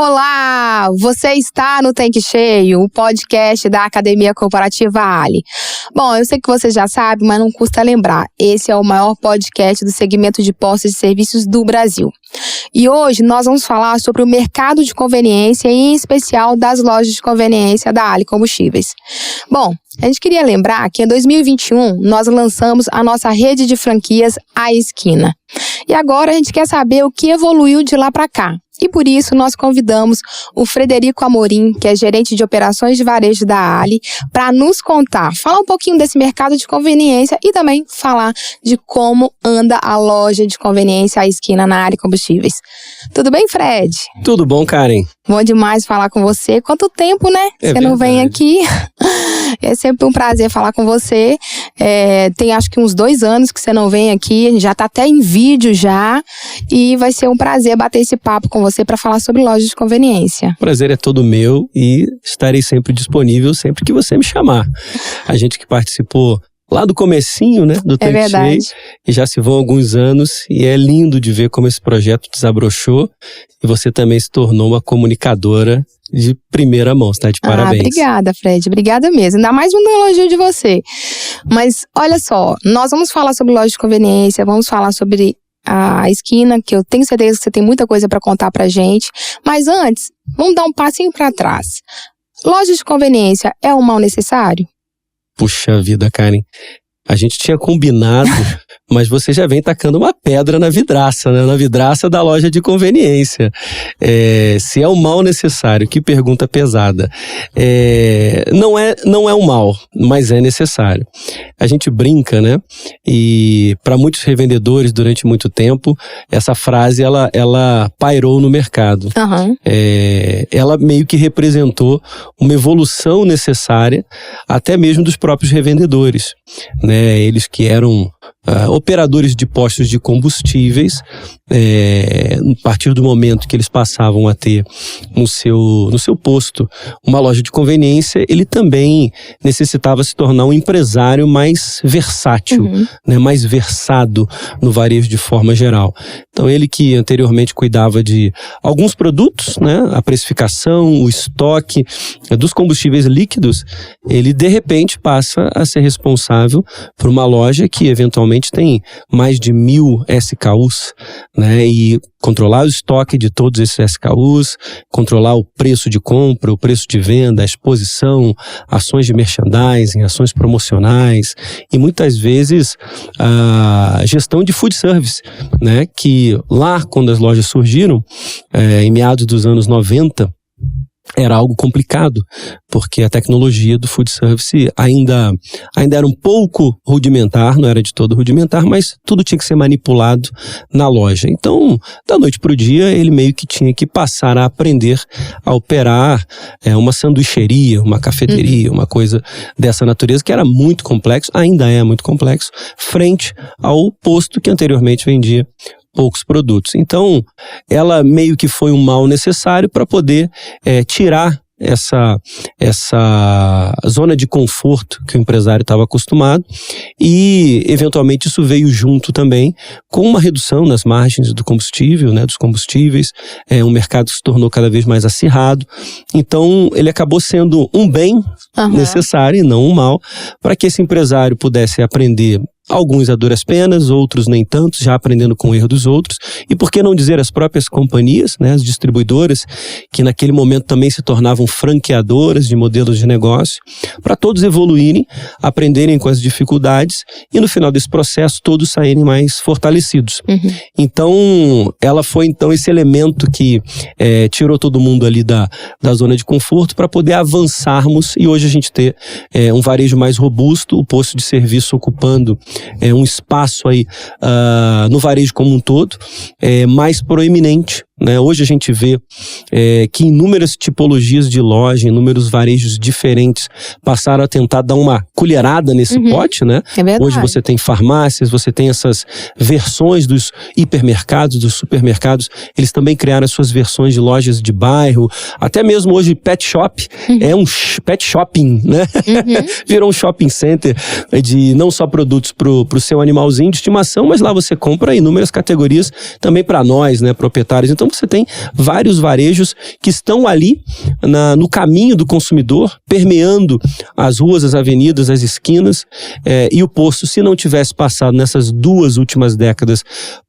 Olá! Você está no Tanque Cheio, o podcast da Academia Corporativa Ali. Bom, eu sei que você já sabe, mas não custa lembrar. Esse é o maior podcast do segmento de postos de serviços do Brasil. E hoje nós vamos falar sobre o mercado de conveniência e, em especial, das lojas de conveniência da Ali Combustíveis. Bom, a gente queria lembrar que em 2021 nós lançamos a nossa rede de franquias A Esquina. E agora a gente quer saber o que evoluiu de lá para cá. E por isso nós convidamos o Frederico Amorim, que é gerente de operações de varejo da Ali, para nos contar, falar um pouquinho desse mercado de conveniência e também falar de como anda a loja de conveniência à esquina na Ali Combustíveis. Tudo bem, Fred? Tudo bom, Karen? Bom demais falar com você. Quanto tempo, né? Você não vem aqui. É sempre um prazer falar com você. Tem acho que uns 2 anos que você não vem aqui. A gente já tá até em vídeo já. E vai ser um prazer bater esse papo com você para falar sobre lojas de conveniência. O prazer é todo meu e estarei sempre disponível sempre que você me chamar. A gente que participou lá do comecinho, né, do Tanque Cheio, e já se vão alguns anos, e é lindo de ver como esse projeto desabrochou, e você também se tornou uma comunicadora de primeira mão, tá? De parabéns. Obrigada, Fred, obrigada mesmo, ainda mais um elogio de você. Mas olha só, nós vamos falar sobre loja de conveniência, vamos falar sobre a esquina, que eu tenho certeza que você tem muita coisa para contar pra gente, mas antes, vamos dar um passinho para trás. Loja de conveniência é um mal necessário? Puxa vida, Karen. A gente tinha combinado, mas você já vem tacando uma pedra na vidraça, né? Na vidraça da loja de conveniência. Se é um mal necessário, que pergunta pesada. Não é um mal, mas é necessário. A gente brinca, né? E para muitos revendedores, durante muito tempo, essa frase, ela pairou no mercado. Uhum. Ela meio que representou uma evolução necessária, até mesmo dos próprios revendedores, né? Eles que eram operadores de postos de combustíveis, a partir do momento que eles passavam a ter no seu posto uma loja de conveniência, ele também necessitava se tornar um empresário mais versátil, né, mais versado no varejo de forma geral. Então ele que anteriormente cuidava de alguns produtos, né, a precificação, o estoque dos combustíveis líquidos, ele de repente passa a ser responsável por uma loja que eventualmente tem mais de 1.000 SKUs, né? E controlar o estoque de todos esses SKUs, controlar o preço de compra, o preço de venda, a exposição, ações de merchandising, ações promocionais e muitas vezes a gestão de food service, né? Que lá, quando as lojas surgiram, em meados dos anos 90, era algo complicado, porque a tecnologia do food service ainda era um pouco rudimentar, não era de todo rudimentar, mas tudo tinha que ser manipulado na loja. Então, da noite para o dia, ele meio que tinha que passar a aprender a operar uma sanduicheria, uma cafeteria, uma coisa dessa natureza, que era muito complexo, ainda é muito complexo, frente ao posto que anteriormente vendia poucos produtos. Então, ela meio que foi um mal necessário para poder tirar essa zona de conforto que o empresário estava acostumado e, eventualmente, isso veio junto também com uma redução nas margens do combustível, né, dos combustíveis, um mercado que se tornou cada vez mais acirrado. Então, ele acabou sendo um bem necessário e não um mal, para que esse empresário pudesse aprender, alguns a duras penas, outros nem tanto, já aprendendo com o erro dos outros. E por que não dizer as próprias companhias, né, as distribuidoras, que naquele momento também se tornavam franqueadoras de modelos de negócio, para todos evoluírem, aprenderem com as dificuldades e no final desse processo todos saírem mais fortalecidos. Então, ela foi então esse elemento que tirou todo mundo ali da zona de conforto para poder avançarmos e hoje a gente ter um varejo mais robusto, o posto de serviço ocupando um espaço aí no varejo como um todo, mais proeminente, né? Hoje a gente vê que inúmeras tipologias de loja, inúmeros varejos diferentes passaram a tentar dar uma colherada nesse pote, né? É verdade. Hoje você tem farmácias, você tem essas versões dos hipermercados, dos supermercados, eles também criaram as suas versões de lojas de bairro, até mesmo hoje pet shop, é um pet shopping, né? Virou um shopping center de não só produtos pro seu animalzinho de estimação, mas lá você compra inúmeras categorias também para nós, né, proprietários. Então você tem vários varejos que estão ali no caminho do consumidor, permeando as ruas, as avenidas, as esquinas, e o posto, se não tivesse passado nessas 2 últimas décadas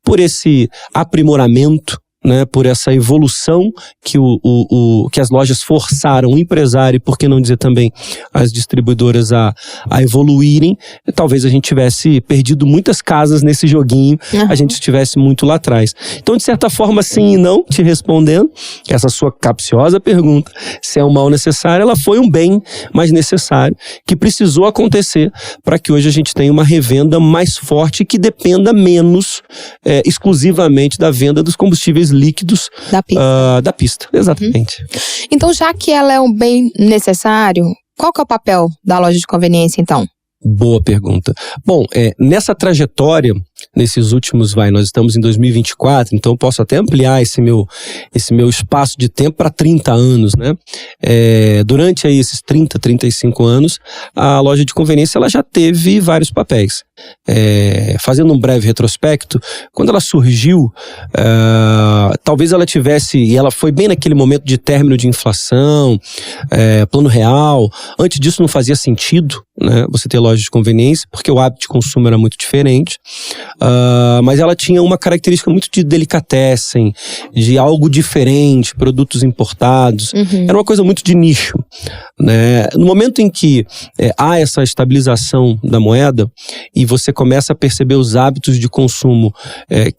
por esse aprimoramento, né, por essa evolução que as lojas forçaram o empresário, e por que não dizer também as distribuidoras a evoluírem, talvez a gente tivesse perdido muitas casas nesse joguinho, a gente estivesse muito lá atrás. Então, de certa forma, sim e não, te respondendo, essa sua capciosa pergunta, se é um mal necessário, ela foi um bem mais necessário, que precisou acontecer para que hoje a gente tenha uma revenda mais forte, que dependa menos exclusivamente da venda dos combustíveis líquidos da pista. Exatamente. Então, já que ela é um bem necessário, qual que é o papel da loja de conveniência, então? Boa pergunta. Bom, nessa trajetória, nesses últimos, nós estamos em 2024, então eu posso até ampliar esse meu espaço de tempo para 30 anos, né? Durante aí esses 30, 35 anos, a loja de conveniência ela já teve vários papéis. Fazendo um breve retrospecto, quando ela surgiu, talvez ela tivesse, e ela foi bem naquele momento de término de inflação, plano real. Antes disso não fazia sentido, né, você ter loja de conveniência, porque o hábito de consumo era muito diferente, mas ela tinha uma característica muito de delicatessen, de algo diferente, produtos importados, era uma coisa muito de nicho, né? No momento em que há essa estabilização da moeda e você começa a perceber os hábitos de consumo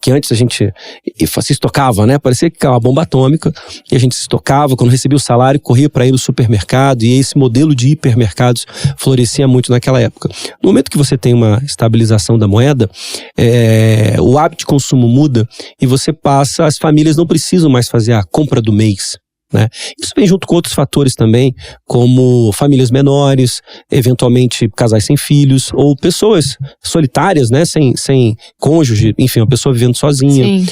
que antes a gente se estocava, né? Parecia que era uma bomba atômica, e a gente se estocava, quando recebia o salário, corria para ir no supermercado, e esse modelo de hipermercados florescia muito naquela época. No momento que você tem uma estabilização da moeda, o hábito de consumo muda e você passa, as famílias não precisam mais fazer a compra do mês, né? Isso vem junto com outros fatores também, como famílias menores, eventualmente casais sem filhos, ou pessoas solitárias, né? Sem cônjuge, enfim, uma pessoa vivendo sozinha.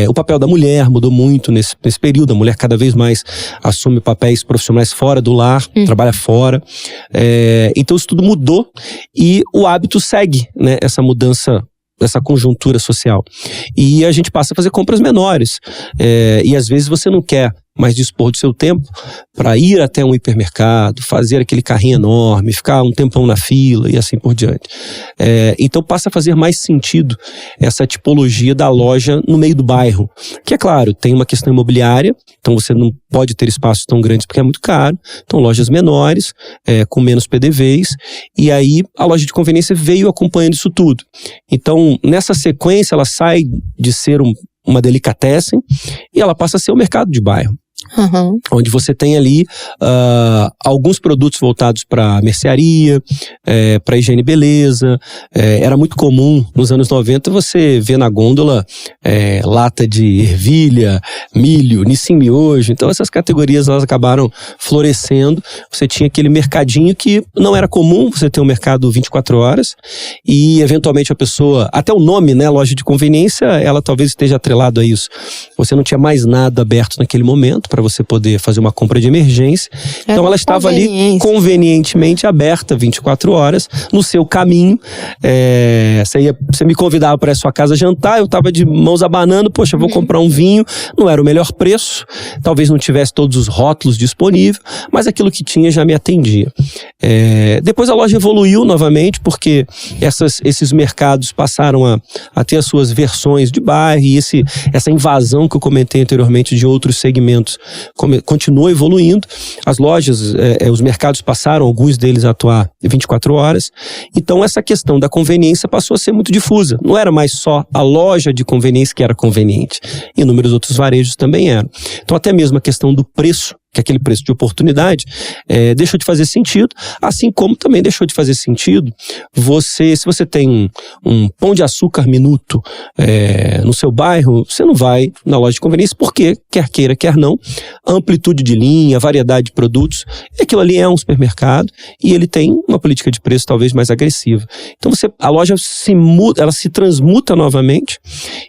O papel da mulher mudou muito nesse período, a mulher cada vez mais assume papéis profissionais fora do lar, trabalha fora. Então isso tudo mudou e o hábito segue, né? Essa mudança, dessa conjuntura social. E a gente passa a fazer compras menores. E às vezes você não quer mais dispor do seu tempo para ir até um hipermercado, fazer aquele carrinho enorme, ficar um tempão na fila e assim por diante. Então passa a fazer mais sentido essa tipologia da loja no meio do bairro, que é claro, tem uma questão imobiliária, então você não pode ter espaços tão grandes porque é muito caro, então lojas menores, com menos PDVs, e aí a loja de conveniência veio acompanhando isso tudo. Então nessa sequência ela sai de ser uma delicatessen e ela passa a ser o mercado de bairro. Onde você tem ali alguns produtos voltados para mercearia, para higiene e beleza. Era muito comum nos anos 90 você ver na gôndola lata de ervilha, milho, Nissin Miojo. Então essas categorias elas acabaram florescendo. Você tinha aquele mercadinho que não era comum você ter um mercado 24 horas e eventualmente a pessoa, até o nome, né, loja de conveniência, ela talvez esteja atrelado a isso. Você não tinha mais nada aberto naquele momento para você poder fazer uma compra de emergência. Então ela estava ali convenientemente aberta 24 horas no seu caminho. Você me convidava para a sua casa jantar, eu estava de mãos abanando, poxa, vou comprar um vinho, não era o melhor preço, talvez não tivesse todos os rótulos disponíveis, mas aquilo que tinha já me atendia. Depois a loja evoluiu novamente, porque esses mercados passaram a ter as suas versões de bairro, e essa invasão que eu comentei anteriormente de outros segmentos continuou evoluindo. As lojas, os mercados passaram, alguns deles a atuar 24 horas. Então essa questão da conveniência passou a ser muito difusa. Não era mais só a loja de conveniência que era conveniente. Inúmeros outros varejos também eram. Então até mesmo a questão do preço, que é aquele preço de oportunidade, deixou de fazer sentido, assim como também deixou de fazer sentido se você tem um pão de açúcar minuto no seu bairro, você não vai na loja de conveniência, porque, quer queira, quer não, a amplitude de linha, a variedade de produtos, aquilo ali é um supermercado e ele tem uma política de preço talvez mais agressiva. Então a loja ela se transmuta novamente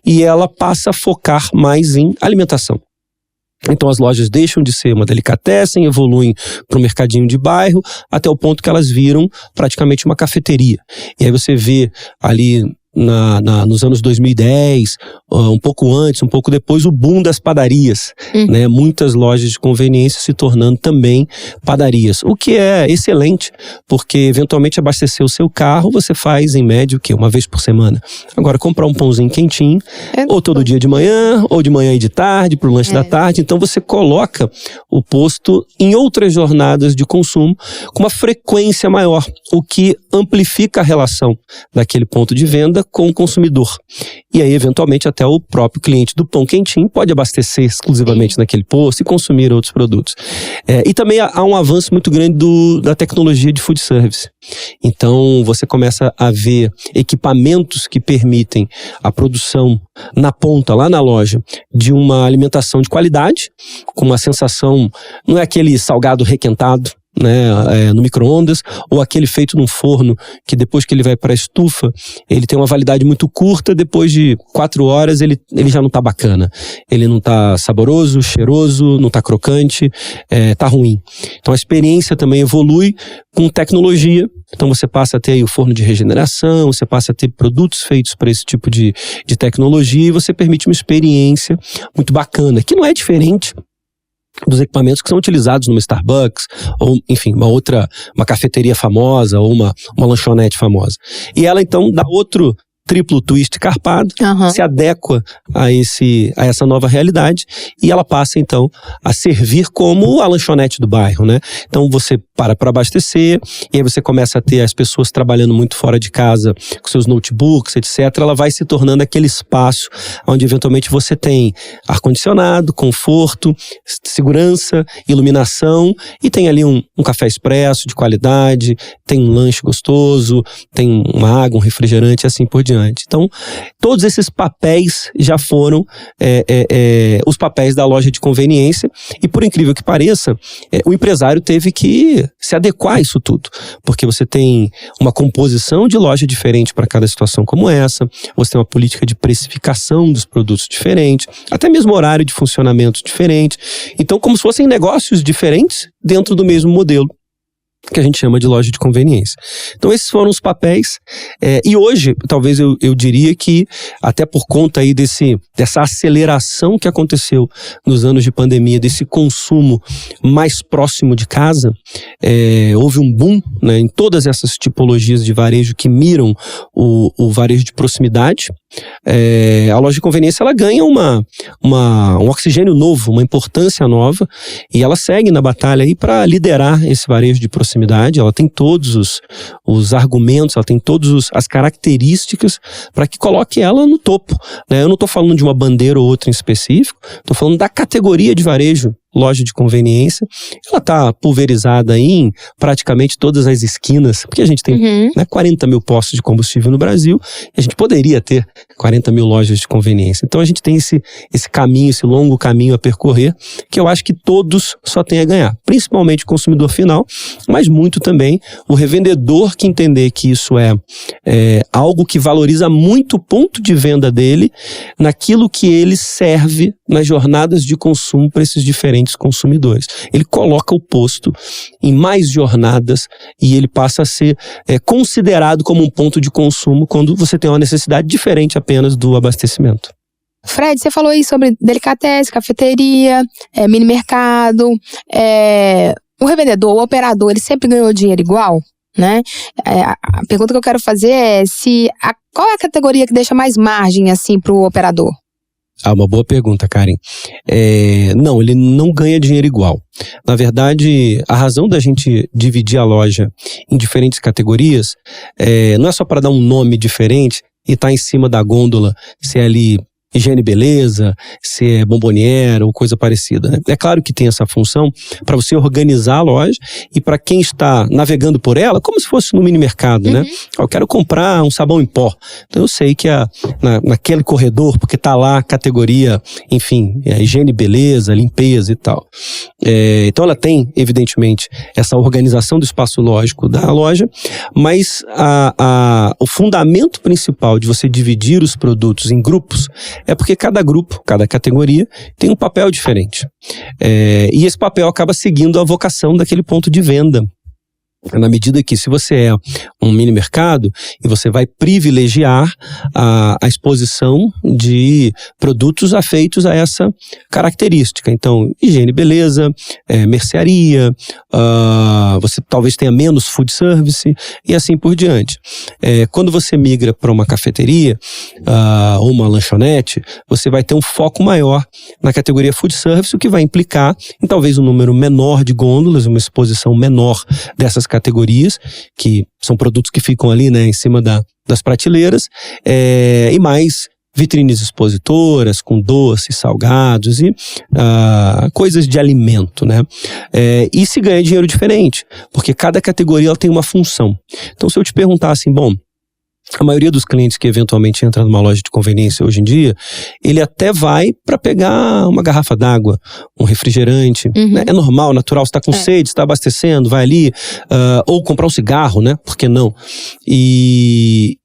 e ela passa a focar mais em alimentação. Então as lojas deixam de ser uma delicatessen, evoluem para um mercadinho de bairro, até o ponto que elas viram praticamente uma cafeteria. E aí você vê ali nos anos 2010, um pouco antes, um pouco depois, o boom das padarias, né? Muitas lojas de conveniência se tornando também padarias, o que é excelente, porque eventualmente abastecer o seu carro você faz em média o quê? Uma vez por semana. Agora, comprar um pãozinho quentinho, ou todo dia de manhã, ou de manhã e de tarde, pro lanche da tarde, então você coloca o posto em outras jornadas de consumo com uma frequência maior, o que amplifica a relação daquele ponto de venda com o consumidor. E aí, eventualmente, até o próprio cliente do pão quentinho pode abastecer exclusivamente naquele posto e consumir outros produtos. E também há um avanço muito grande da tecnologia de food service. Então, você começa a ver equipamentos que permitem a produção na ponta, lá na loja, de uma alimentação de qualidade, com uma sensação, não é aquele salgado requentado, né, no micro-ondas, ou aquele feito num forno que depois que ele vai para a estufa, ele tem uma validade muito curta, depois de 4 horas ele já não tá bacana, ele não tá saboroso, cheiroso, não tá crocante, tá ruim. Então a experiência também evolui com tecnologia, então você passa a ter aí o forno de regeneração, você passa a ter produtos feitos para esse tipo de tecnologia e você permite uma experiência muito bacana, que não é diferente dos equipamentos que são utilizados numa Starbucks, ou enfim, uma cafeteria famosa, ou uma lanchonete famosa. E ela então dá outro triplo twist carpado, se adequa a essa nova realidade e ela passa então a servir como a lanchonete do bairro, né? Então você para abastecer e aí você começa a ter as pessoas trabalhando muito fora de casa com seus notebooks, etc. Ela vai se tornando aquele espaço onde eventualmente você tem ar-condicionado, conforto, segurança, iluminação e tem ali um café expresso de qualidade, tem um lanche gostoso, tem uma água, um refrigerante e assim por diante. Então, todos esses papéis já foram os papéis da loja de conveniência e, por incrível que pareça, o empresário teve que se adequar a isso tudo, porque você tem uma composição de loja diferente para cada situação como essa, você tem uma política de precificação dos produtos diferente, até mesmo horário de funcionamento diferente, então como se fossem negócios diferentes dentro do mesmo modelo que a gente chama de loja de conveniência. Então esses foram os papéis, e hoje talvez eu diria que até por conta aí dessa aceleração que aconteceu nos anos de pandemia, desse consumo mais próximo de casa, houve um boom, né, em todas essas tipologias de varejo que miram o varejo de proximidade. A loja de conveniência ela ganha um oxigênio novo, uma importância nova, e ela segue na batalha aí para liderar esse varejo de proximidade. Ela tem todos os argumentos, ela tem todas as características para que coloque ela no topo, né? Eu não estou falando de uma bandeira ou outra em específico, estou falando da categoria de varejo loja de conveniência. Ela está pulverizada em praticamente todas as esquinas, porque a gente tem 40 mil postos de combustível no Brasil, e a gente poderia ter 40 mil lojas de conveniência. Então a gente tem esse caminho, esse longo caminho a percorrer, que eu acho que todos só têm a ganhar, principalmente o consumidor final, mas muito também o revendedor que entender que isso é algo que valoriza muito o ponto de venda dele naquilo que ele serve nas jornadas de consumo para esses diferentes consumidores. Ele coloca o posto em mais jornadas e ele passa a ser considerado como um ponto de consumo quando você tem uma necessidade diferente apenas do abastecimento. Fred, você falou aí sobre delicatessen, cafeteria, mini mercado, o revendedor, o operador, ele sempre ganhou dinheiro igual, né? A pergunta que eu quero fazer é qual é a categoria que deixa mais margem assim para o operador? Uma boa pergunta, Karen. Não, ele não ganha dinheiro igual. Na verdade, a razão da gente dividir a loja em diferentes categorias não é só para dar um nome diferente e estar em cima da gôndola, se é ali higiene e beleza, se é bomboniere ou coisa parecida, né? É claro que tem essa função para você organizar a loja e para quem está navegando por ela, como se fosse no mini mercado, né? Eu quero comprar um sabão em pó. Então eu sei que naquele corredor, porque tá lá a categoria, enfim, higiene e beleza, limpeza e tal. Então ela tem, evidentemente, essa organização do espaço lógico da loja, mas o fundamento principal de você dividir os produtos em grupos é porque cada grupo, cada categoria tem um papel diferente. E esse papel acaba seguindo a vocação daquele ponto de venda Na medida que, se você é um mini mercado, e você vai privilegiar a exposição de produtos afeitos a essa característica. Então, higiene e beleza, mercearia, você talvez tenha menos food service e assim por diante. Quando você migra para uma cafeteria ou uma lanchonete, você vai ter um foco maior na categoria food service, o que vai implicar em talvez um número menor de gôndolas, uma exposição menor dessas categorias, que são produtos que ficam ali, né, em cima das prateleiras, e mais vitrines expositoras com doces, salgados e coisas de alimento, né? E se ganha dinheiro diferente, porque cada categoria ela tem uma função. Então, se eu te perguntar assim, bom, a maioria dos clientes que eventualmente entra numa loja de conveniência hoje em dia, ele até vai para pegar uma garrafa d'água, um refrigerante, né? É normal, natural, você está com sede, está abastecendo, vai ali, ou comprar um cigarro, né? Por que não? E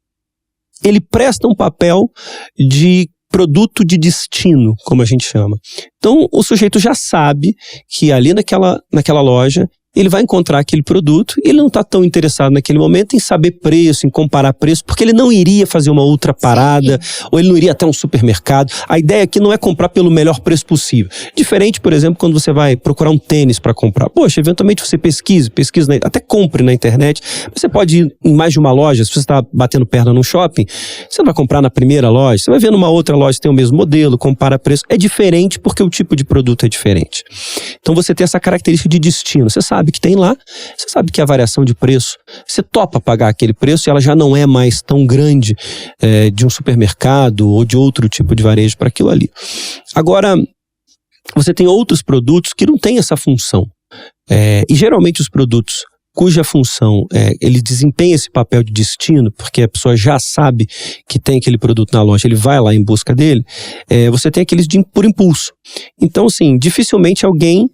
ele presta um papel de produto de destino, como a gente chama. Então, o sujeito já sabe que ali naquela loja ele vai encontrar aquele produto e ele não está tão interessado naquele momento em saber preço, em comparar preço, porque ele não iria fazer uma outra parada, ou ele não iria até um supermercado. A ideia aqui não é comprar pelo melhor preço possível. Diferente, por exemplo, quando você vai procurar um tênis para comprar. Poxa, eventualmente você pesquisa, até compre na internet. Você pode ir em mais de uma loja. Se você está batendo perna num shopping, você não vai comprar na primeira loja, você vai ver numa outra loja que tem o mesmo modelo, compara preço. É diferente porque o tipo de produto é diferente. Então você tem essa característica de destino. Você sabe que tem lá, você sabe que a variação de preço, você topa pagar aquele preço e ela já não é mais tão grande de um supermercado ou de outro tipo de varejo para aquilo ali. Agora, você tem outros produtos que não têm essa função. E geralmente os produtos cuja função ele desempenha esse papel de destino, porque a pessoa já sabe que tem aquele produto na loja, ele vai lá em busca dele, você tem aqueles por impulso. Então, assim, dificilmente alguém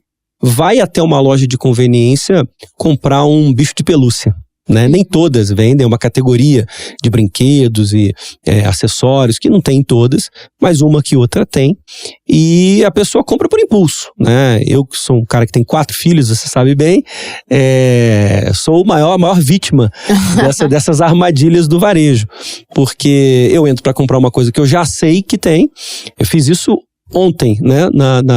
vai até uma loja de conveniência comprar um bicho de pelúcia, né? Nem todas vendem, uma categoria de brinquedos e acessórios que não tem em todas, mas uma que outra tem, e a pessoa compra por impulso, né? Eu que sou um cara que tem 4 filhos, você sabe bem, sou a maior vítima dessas armadilhas do varejo, porque eu entro para comprar uma coisa que eu já sei que tem. Eu fiz isso ontem, né,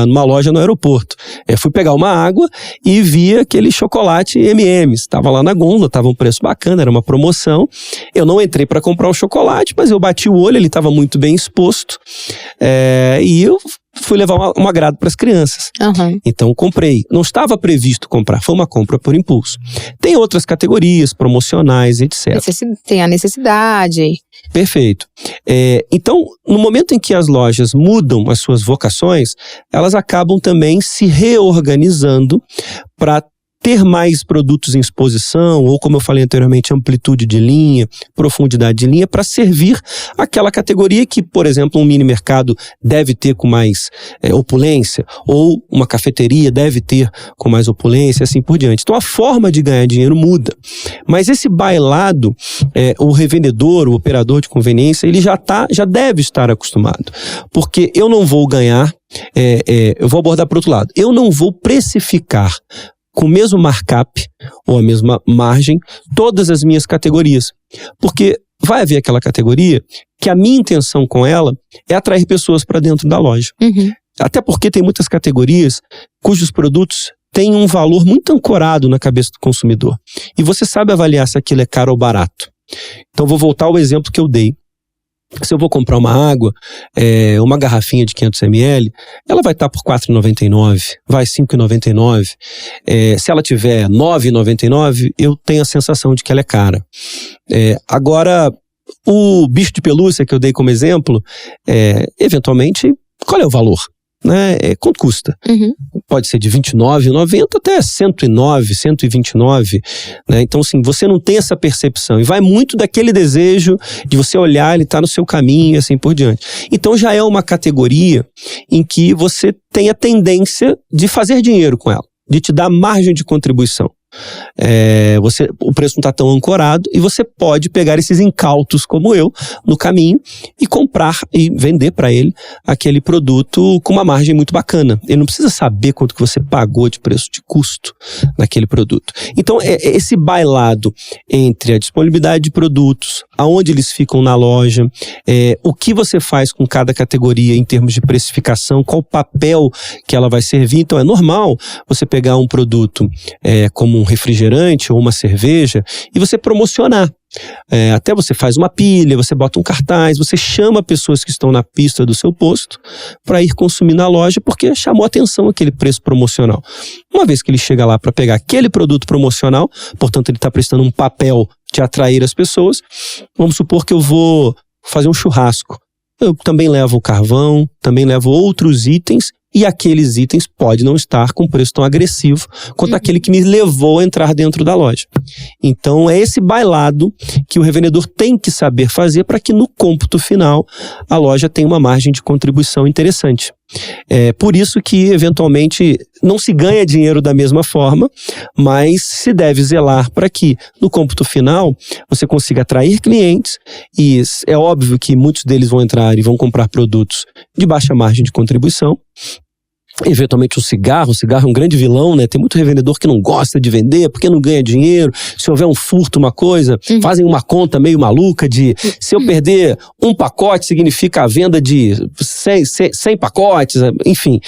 numa loja no aeroporto. Fui pegar uma água e vi aquele chocolate M&M's. Estava lá na gôndola, estava um preço bacana, era uma promoção. Eu não entrei para comprar o chocolate, mas eu bati o olho, ele estava muito bem exposto. E eu fui levar um agrado para as crianças. Então comprei. Não estava previsto comprar, foi uma compra por impulso. Tem outras categorias, promocionais, etc. Tem a necessidade. Perfeito. Então, no momento em que as lojas mudam as suas vocações, elas acabam também se reorganizando para ter mais produtos em exposição, ou como eu falei anteriormente, amplitude de linha, profundidade de linha, para servir aquela categoria que, por exemplo, um mini mercado deve ter com mais opulência, ou uma cafeteria deve ter com mais opulência, assim por diante. Então a forma de ganhar dinheiro muda. Mas esse bailado, o revendedor, o operador de conveniência, ele já deve estar acostumado. Porque eu não vou ganhar, eu vou abordar para o outro lado, eu não vou precificar com o mesmo markup, ou a mesma margem, todas as minhas categorias. Porque vai haver aquela categoria que a minha intenção com ela é atrair pessoas para dentro da loja. Até porque tem muitas categorias cujos produtos têm um valor muito ancorado na cabeça do consumidor. E você sabe avaliar se aquilo é caro ou barato. Então vou voltar ao exemplo que eu dei. Se eu vou comprar uma água, uma garrafinha de 500 ml, ela vai estar por R$ 4,99, vai R$ 5,99. Se ela tiver R$ 9,99, eu tenho a sensação de que ela é cara. Agora, o bicho de pelúcia que eu dei como exemplo, eventualmente, qual é o valor? Quanto custa? Pode ser de R$29,90 até R$109, R$129, né? Então, assim, você não tem essa percepção. E vai muito daquele desejo de você olhar, ele está no seu caminho e assim por diante. Então, já é uma categoria em que você tem a tendência de fazer dinheiro com ela, de te dar margem de contribuição. O preço não está tão ancorado e você pode pegar esses incautos como eu no caminho e comprar e vender para ele aquele produto com uma margem muito bacana. Ele não precisa saber quanto que você pagou de preço de custo naquele produto. Então, esse bailado entre a disponibilidade de produtos, aonde eles ficam na loja, o que você faz com cada categoria em termos de precificação, qual papel que ela vai servir. Então, é normal você pegar um produto como um refrigerante ou uma cerveja e você promocionar. Até você faz uma pilha, você bota um cartaz, você chama pessoas que estão na pista do seu posto para ir consumir na loja porque chamou a atenção aquele preço promocional. Uma vez que ele chega lá para pegar aquele produto promocional, portanto ele está prestando um papel de atrair as pessoas, vamos supor que eu vou fazer um churrasco. Eu também levo o carvão, também levo outros itens e aqueles itens podem não estar com preço tão agressivo quanto aquele que me levou a entrar dentro da loja. Então é esse bailado que o revendedor tem que saber fazer para que no cômputo final a loja tenha uma margem de contribuição interessante. Por isso que eventualmente não se ganha dinheiro da mesma forma, mas se deve zelar para que no cômputo final você consiga atrair clientes e é óbvio que muitos deles vão entrar e vão comprar produtos de baixa margem de contribuição. Eventualmente o cigarro é um grande vilão, né? Tem muito revendedor que não gosta de vender porque não ganha dinheiro. Se houver um furto, uma coisa, fazem uma conta meio maluca de se eu perder um pacote significa a venda de 100 pacotes, enfim.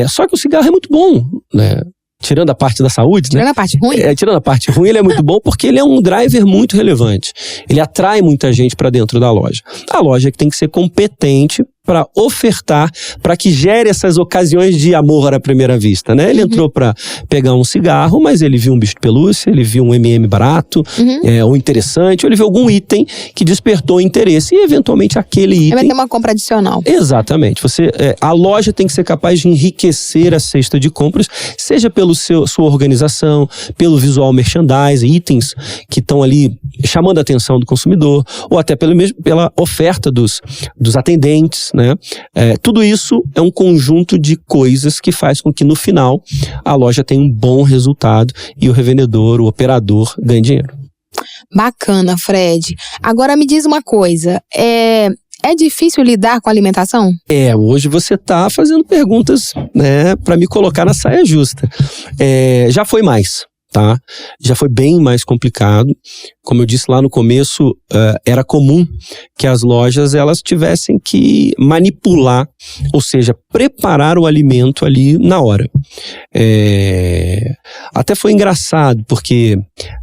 Só que o cigarro é muito bom, né? Tirando a parte da saúde, tirando a parte ruim? Tirando a parte ruim, ele é muito bom porque ele é um driver muito relevante. Ele atrai muita gente para dentro da loja. A loja que tem que ser competente para ofertar, para que gere essas ocasiões de amor à primeira vista, né? Ele entrou para pegar um cigarro, mas ele viu um bicho de pelúcia, ele viu um M&M barato, ou interessante, ou ele viu algum item que despertou interesse e eventualmente aquele item... Vai ter uma compra adicional. Exatamente. A loja tem que ser capaz de enriquecer a cesta de compras, seja pela sua organização, pelo visual merchandising, itens que estão ali chamando a atenção do consumidor, ou até pela oferta dos atendentes, né? Tudo isso é um conjunto de coisas que faz com que no final a loja tenha um bom resultado e o revendedor, o operador, ganhe dinheiro. Bacana, Fred. Agora me diz uma coisa, é difícil lidar com a alimentação? Hoje você está fazendo perguntas, né, para me colocar na saia justa. Já foi mais, tá? Já foi bem mais complicado. Como eu disse lá no começo, era comum que as lojas elas tivessem que manipular, ou seja, preparar o alimento ali na hora. Até foi engraçado, porque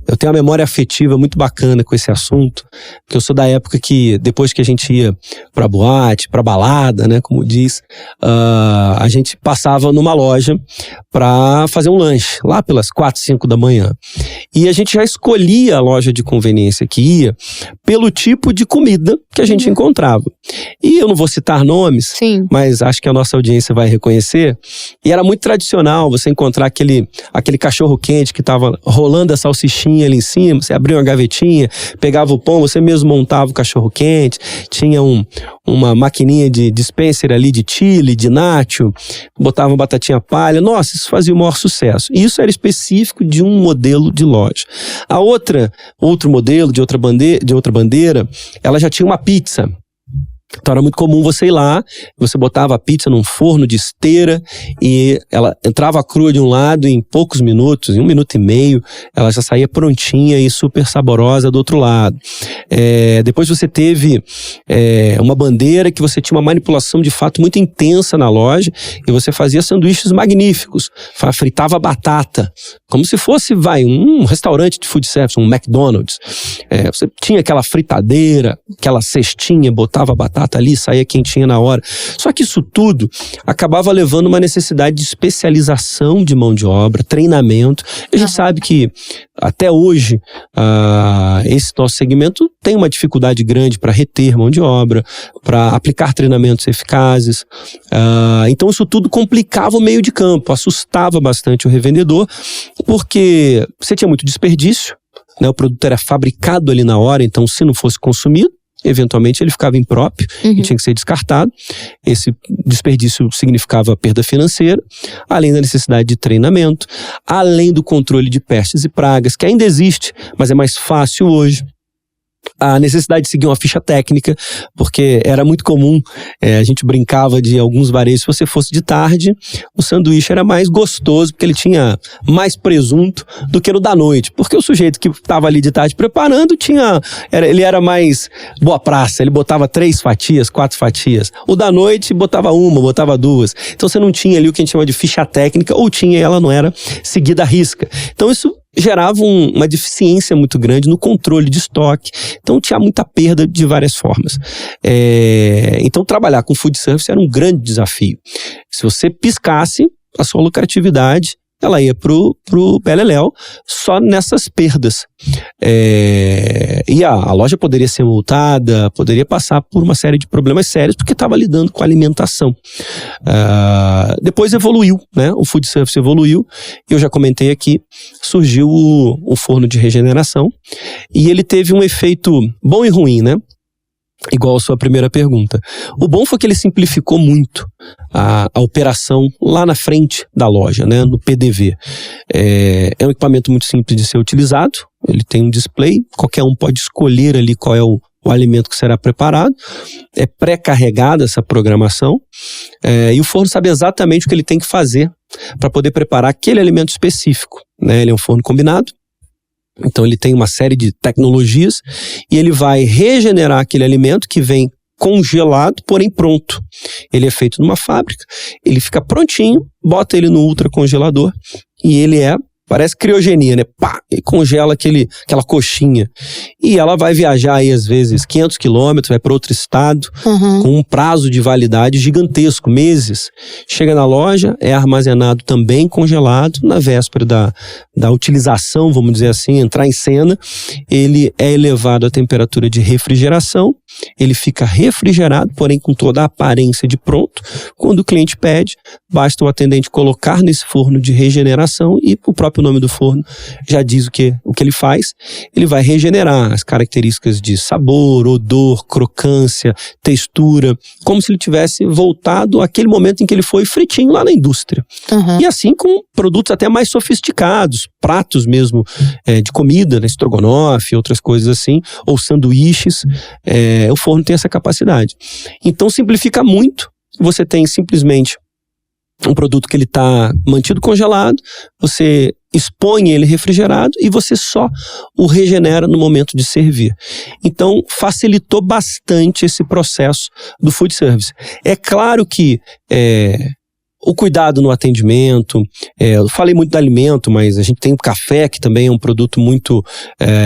eu tenho uma memória afetiva muito bacana com esse assunto, porque eu sou da época que, depois que a gente ia pra boate, pra balada, né, como diz, a gente passava numa loja pra fazer um lanche, lá pelas 4, 5 da manhã. E a gente já escolhia a loja de conveniência que ia pelo tipo de comida que a gente encontrava. E eu não vou citar nomes, Sim. mas acho que a nossa audiência vai reconhecer. E era muito tradicional você encontrar aquele cachorro quente que estava rolando a salsichinha ali em cima, você abria uma gavetinha, pegava o pão, você mesmo montava o cachorro quente, tinha uma maquininha de dispenser ali de chili, de nacho, botava uma batatinha palha. Nossa, isso fazia o maior sucesso. E isso era específico de um modelo de loja. A outro modelo de outra bandeira, ela já tinha uma pizza. Então era muito comum você ir lá, você botava a pizza num forno de esteira e ela entrava crua de um lado e em poucos minutos, em 1 minuto e meio, ela já saía prontinha e super saborosa do outro lado. Depois você teve uma bandeira que você tinha uma manipulação de fato muito intensa na loja e você fazia sanduíches magníficos, fritava batata, como se fosse, um restaurante de food service, um McDonald's. Você tinha aquela fritadeira, aquela cestinha, botava a batata ali, saía quentinha na hora. Só que isso tudo acabava levando uma necessidade de especialização de mão de obra, treinamento. A gente sabe que até hoje esse nosso segmento tem uma dificuldade grande para reter mão de obra, para aplicar treinamentos eficazes. Então isso tudo complicava o meio de campo, assustava bastante o revendedor, porque você tinha muito desperdício, né? O produto era fabricado ali na hora, então se não fosse consumido, eventualmente ele ficava impróprio e tinha que ser descartado. Esse desperdício significava perda financeira, além da necessidade de treinamento, além do controle de pestes e pragas, que ainda existe, mas é mais fácil hoje. A necessidade de seguir uma ficha técnica, porque era muito comum, a gente brincava de alguns varejos, se você fosse de tarde, o sanduíche era mais gostoso, porque ele tinha mais presunto do que no da noite, porque o sujeito que estava ali de tarde preparando, ele era mais boa praça, ele botava 3 fatias, 4 fatias, o da noite botava 1, botava 2, então você não tinha ali o que a gente chama de ficha técnica, ou tinha e ela não era seguida à risca. Então isso gerava uma deficiência muito grande no controle de estoque. Então tinha muita perda de várias formas. Então trabalhar com food service era um grande desafio. Se você piscasse, a sua lucratividade ela ia pro beleléu só nessas perdas. E a loja poderia ser multada, poderia passar por uma série de problemas sérios, porque estava lidando com alimentação. Depois evoluiu, né? O food service evoluiu, e eu já comentei aqui, surgiu o forno de regeneração, e ele teve um efeito bom e ruim, né? Igual a sua primeira pergunta. O bom foi que ele simplificou muito a operação lá na frente da loja, né, no PDV. É um equipamento muito simples de ser utilizado, ele tem um display, qualquer um pode escolher ali qual é o alimento que será preparado, é pré-carregada essa programação, e o forno sabe exatamente o que ele tem que fazer para poder preparar aquele alimento específico, né? Ele é um forno combinado. Então ele tem uma série de tecnologias e ele vai regenerar aquele alimento que vem congelado, porém pronto. Ele é feito numa fábrica, ele fica prontinho, bota ele no ultracongelador e ele parece criogenia, né? Pá! E congela aquela coxinha. E ela vai viajar aí, às vezes, 500 quilômetros, vai para outro estado, com um prazo de validade gigantesco, meses. Chega na loja, é armazenado também congelado, na véspera da utilização, vamos dizer assim, entrar em cena, ele é elevado à temperatura de refrigeração, ele fica refrigerado, porém com toda a aparência de pronto. Quando o cliente pede, basta o atendente colocar nesse forno de regeneração e o próprio nome do forno já diz o que ele faz. Ele vai regenerar as características de sabor, odor, crocância, textura, como se ele tivesse voltado àquele momento em que ele foi fritinho lá na indústria. E assim com produtos até mais sofisticados, pratos mesmo de comida, né, estrogonofe, outras coisas assim, ou sanduíches, o forno tem essa capacidade. Então simplifica muito, você tem simplesmente um produto que ele está mantido congelado, você expõe ele refrigerado e você só o regenera no momento de servir. Então facilitou bastante esse processo do food service. É claro que o cuidado no atendimento, eu falei muito do alimento, mas a gente tem o café, que também é um produto muito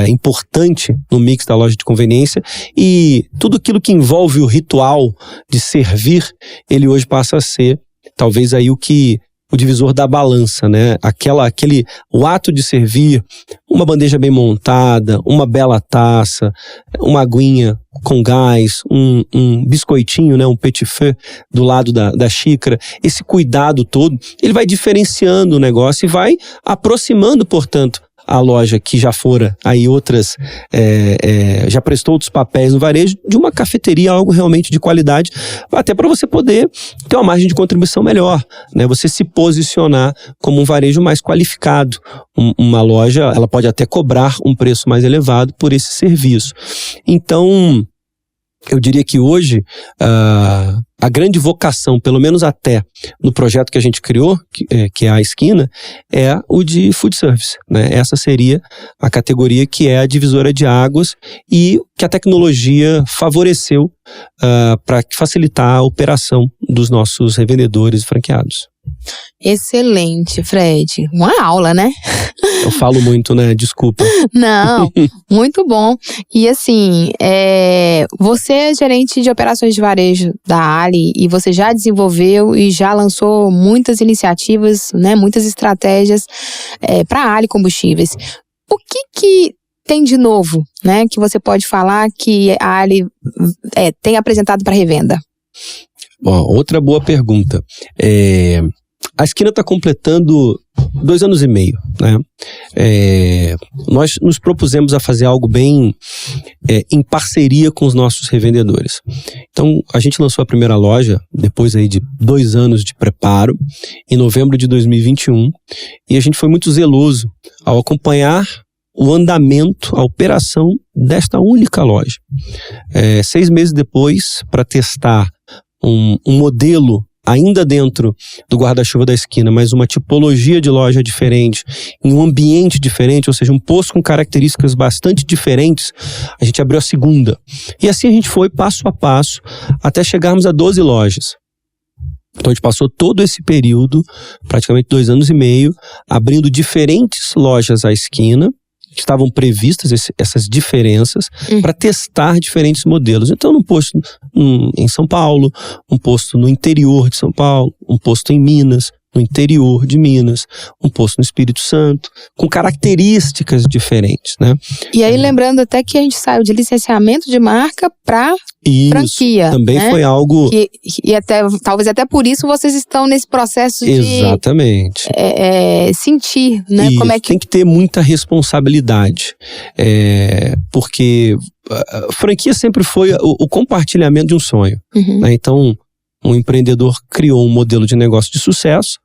importante no mix da loja de conveniência, e tudo aquilo que envolve o ritual de servir, ele hoje passa a ser talvez aí o divisor da balança, né? O ato de servir uma bandeja bem montada, uma bela taça, uma aguinha com gás, um biscoitinho, né? Um petit feu do lado da xícara. Esse cuidado todo, ele vai diferenciando o negócio e vai aproximando, portanto, a loja que já fora aí outras, já prestou outros papéis no varejo, de uma cafeteria, algo realmente de qualidade, até para você poder ter uma margem de contribuição melhor, né? Você se posicionar como um varejo mais qualificado. Uma loja, ela pode até cobrar um preço mais elevado por esse serviço. Então, eu diria que hoje a grande vocação, pelo menos até no projeto que a gente criou, que é a Esquina, é o de food service, né? Essa seria a categoria que é a divisora de águas e que a tecnologia favoreceu para facilitar a operação dos nossos revendedores e franqueados. Excelente, Fred. Uma aula, né? Eu falo muito, né? Desculpa. Não, muito bom. E assim, você é gerente de operações de varejo da Ali e você já desenvolveu e já lançou muitas iniciativas, né? Muitas estratégias para a Ali Combustíveis. O que tem de novo, né? Que você pode falar que a Ali tem apresentado para revenda? Bom, outra boa pergunta. A esquina está completando 2 anos e meio, né? Nós nos propusemos a fazer algo bem em parceria com os nossos revendedores. Então, a gente lançou a primeira loja depois aí de 2 anos de preparo, em novembro de 2021, e a gente foi muito zeloso ao acompanhar o andamento, a operação desta única loja. 6 meses depois, para testar um modelo ainda dentro do guarda-chuva da esquina, mas uma tipologia de loja diferente, em um ambiente diferente, ou seja, um posto com características bastante diferentes, a gente abriu a segunda. E assim a gente foi passo a passo até chegarmos a 12 lojas. Então a gente passou todo esse período, praticamente 2 anos e meio, abrindo diferentes lojas à esquina, que estavam previstas essas diferenças para testar diferentes modelos. Então, um posto em São Paulo, um posto no interior de São Paulo, um posto em Minas, no interior de Minas, um posto no Espírito Santo, com características diferentes, né? E aí, lembrando até que a gente saiu de licenciamento de marca para franquia. Também, né? Foi algo... E talvez até por isso vocês estão nesse processo de... Exatamente. Sentir, né? Isso, como é que... tem que ter muita responsabilidade. Porque a franquia sempre foi o compartilhamento de um sonho. Né? Então, um empreendedor criou um modelo de negócio de sucesso,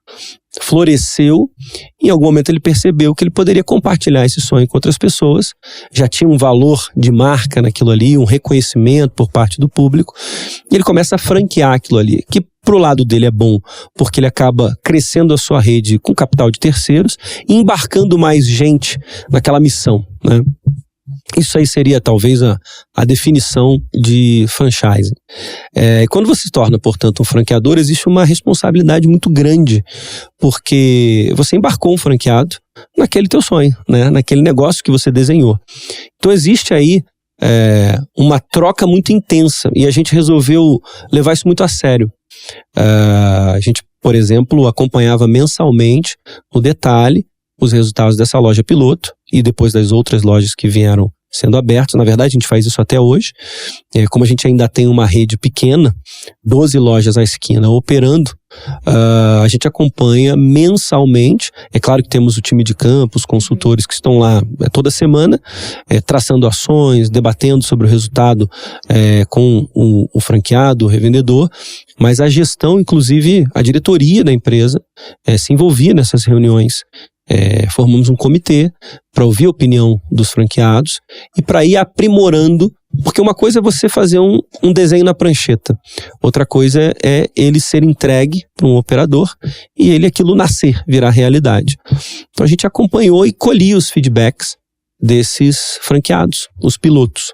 floresceu, e em algum momento ele percebeu que ele poderia compartilhar esse sonho com outras pessoas, já tinha um valor de marca naquilo ali, um reconhecimento por parte do público, e ele começa a franquear aquilo ali, que pro lado dele é bom, porque ele acaba crescendo a sua rede com capital de terceiros e embarcando mais gente naquela missão, né? Isso aí seria talvez a definição de franchising. Quando você se torna, portanto, um franqueador, existe uma responsabilidade muito grande, porque você embarcou um franqueado naquele teu sonho, né? Naquele negócio que você desenhou. Então existe aí uma troca muito intensa, e a gente resolveu levar isso muito a sério. A gente, por exemplo, acompanhava mensalmente, no detalhe, os resultados dessa loja piloto e depois das outras lojas que vieram sendo abertas. Na verdade, a gente faz isso até hoje. Como a gente ainda tem uma rede pequena, 12 lojas à esquina operando, a gente acompanha mensalmente. É claro que temos o time de campo, os consultores que estão lá toda semana, traçando ações, debatendo sobre o resultado com o franqueado, o revendedor, mas a gestão, inclusive a diretoria da empresa, se envolvia nessas reuniões. Formamos um comitê para ouvir a opinião dos franqueados e para ir aprimorando, porque uma coisa é você fazer um desenho na prancheta, outra coisa é ele ser entregue para um operador e aquilo nascer, virar realidade. Então a gente acompanhou e colhia os feedbacks desses franqueados, os pilotos.